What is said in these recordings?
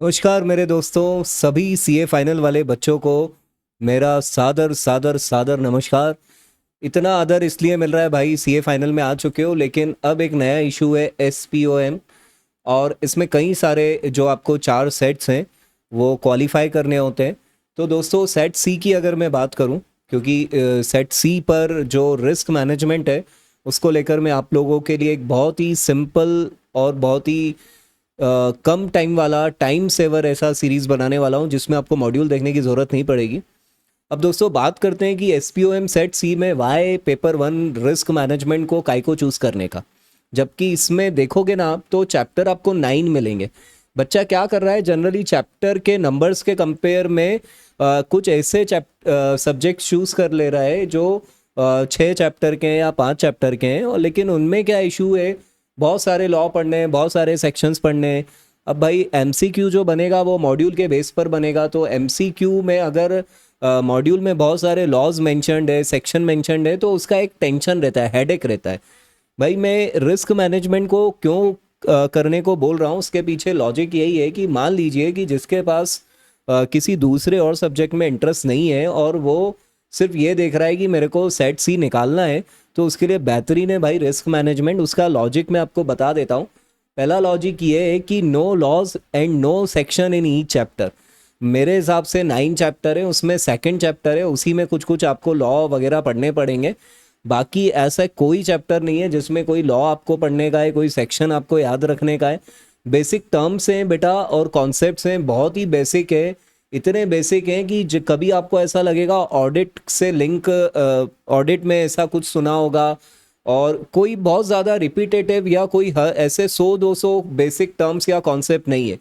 नमस्कार मेरे दोस्तों, सभी सीए फाइनल वाले बच्चों को मेरा सादर सादर सादर नमस्कार। इतना आदर इसलिए मिल रहा है भाई, सीए फाइनल में आ चुके हो, लेकिन अब एक नया इशू है एसपीओएम। और इसमें कई सारे जो आपको चार सेट्स हैं वो क्वालिफाई करने होते हैं। तो दोस्तों, सेट सी की अगर मैं बात करूं, क्योंकि सेट सी पर जो रिस्क मैनेजमेंट है उसको लेकर मैं आप लोगों के लिए एक बहुत ही सिंपल और बहुत ही कम टाइम वाला टाइम सेवर ऐसा सीरीज़ बनाने वाला हूँ जिसमें आपको मॉड्यूल देखने की ज़रूरत नहीं पड़ेगी। अब दोस्तों, बात करते हैं कि S P O M set C में why paper one risk management को काय को चूज़ करने का। जबकि इसमें देखोगे ना आप, तो चैप्टर आपको 9 मिलेंगे। बच्चा क्या कर रहा है, जनरली चैप्टर के नंबर्स के कंपेयर में कुछ ऐसे सब्जेक्ट चूज़ कर ले रहा है जो 6 चैप्टर के हैं या 5 चैप्टर के हैं। और लेकिन उनमें क्या इशू है, बहुत सारे लॉ पढ़ने हैं, बहुत सारे सेक्शंस पढ़ने हैं। अब भाई एमसीक्यू जो बनेगा वो मॉड्यूल के बेस पर बनेगा, तो एमसीक्यू में अगर मॉड्यूल में बहुत सारे लॉज मेंशन्ड है, सेक्शन मेंशन्ड है, तो उसका एक टेंशन रहता है, हेडेक रहता है। भाई मैं रिस्क मैनेजमेंट को क्यों करने को बोल रहा हूँ, उसके पीछे लॉजिक यही है कि मान लीजिए कि जिसके पास किसी दूसरे और सब्जेक्ट में इंटरेस्ट नहीं है और वो सिर्फ ये देख रहा है कि मेरे को सेट सी निकालना है, तो उसके लिए बेहतरीन है भाई रिस्क मैनेजमेंट। उसका लॉजिक मैं आपको बता देता हूँ। पहला लॉजिक ये है कि no laws and no section in each chapter. मेरे हिसाब से 9 चैप्टर है, उसमें सेकंड चैप्टर है, उसी में कुछ कुछ आपको लॉ वगैरह पढ़ने पड़ेंगे। बाकी ऐसा कोई चैप्टर नहीं है जिसमें कोई लॉ आपको पढ़ने का है, कोई सेक्शन आपको याद रखने का है। बेसिक टर्म्स हैं बेटा, और कॉन्सेप्ट्स हैं, बहुत ही बेसिक है। इतने बेसिक हैं कि कभी आपको ऐसा लगेगा ऑडिट से लिंक, ऑडिट में ऐसा कुछ सुना होगा। और कोई बहुत ज़्यादा रिपीटेटिव या कोई ऐसे 100-200 बेसिक टर्म्स या कॉन्सेप्ट नहीं है।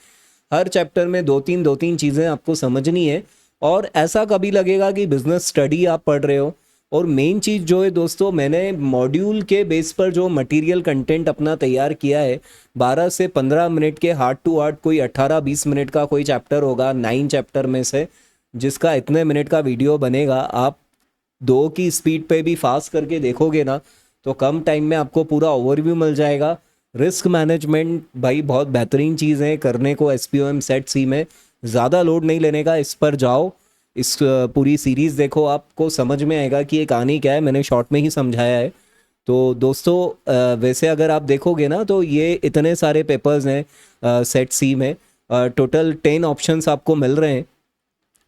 हर चैप्टर में दो तीन चीज़ें आपको समझनी है। और ऐसा कभी लगेगा कि बिजनेस स्टडी आप पढ़ रहे हो। और मेन चीज़ जो है दोस्तों, मैंने मॉड्यूल के बेस पर जो मटेरियल कंटेंट अपना तैयार किया है, 12 से 15 मिनट के हार्ट टू हार्ट, कोई 18-20 मिनट का कोई चैप्टर होगा 9 चैप्टर में से, जिसका इतने मिनट का वीडियो बनेगा। आप 2 की स्पीड पे भी फास्ट करके देखोगे ना, तो कम टाइम में आपको पूरा ओवरव्यू मिल जाएगा। रिस्क मैनेजमेंट भाई बहुत बेहतरीन चीज़ है करने को S P O M set C में। ज़्यादा लोड नहीं लेने का, इस पर जाओ, इस पूरी सीरीज़ देखो, आपको समझ में आएगा कि ये कहानी क्या है। मैंने शॉर्ट में ही समझाया है। तो दोस्तों, वैसे अगर आप देखोगे ना, तो ये इतने सारे पेपर्स हैं सेट सी में। टोटल 10 ऑप्शंस आपको मिल रहे हैं।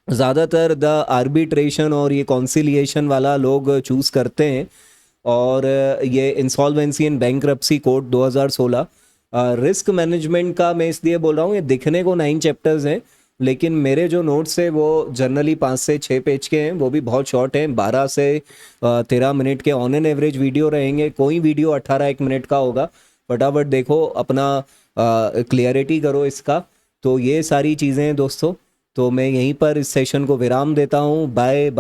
ज़्यादातर द आर्बिट्रेशन और ये कॉन्सिलिएशन वाला लोग चूज़ करते हैं। और ये insolvency and bankruptcy code 2016। Risk management का मैं इसलिए बोल रहा हूँ, ये दिखने को 9 चैप्टर्स हैं, लेकिन मेरे जो नोट्स है वो जनरली 5 से 6 पेज के हैं, वो भी बहुत शॉर्ट हैं। 12 से 13 मिनट के ऑन एन एवरेज वीडियो रहेंगे। कोई वीडियो 18-1 मिनट का होगा। फटाफट देखो, अपना क्लियरिटी करो इसका। तो ये सारी चीज़ें हैं दोस्तों। तो मैं यहीं पर इस सेशन को विराम देता हूँ। बाय।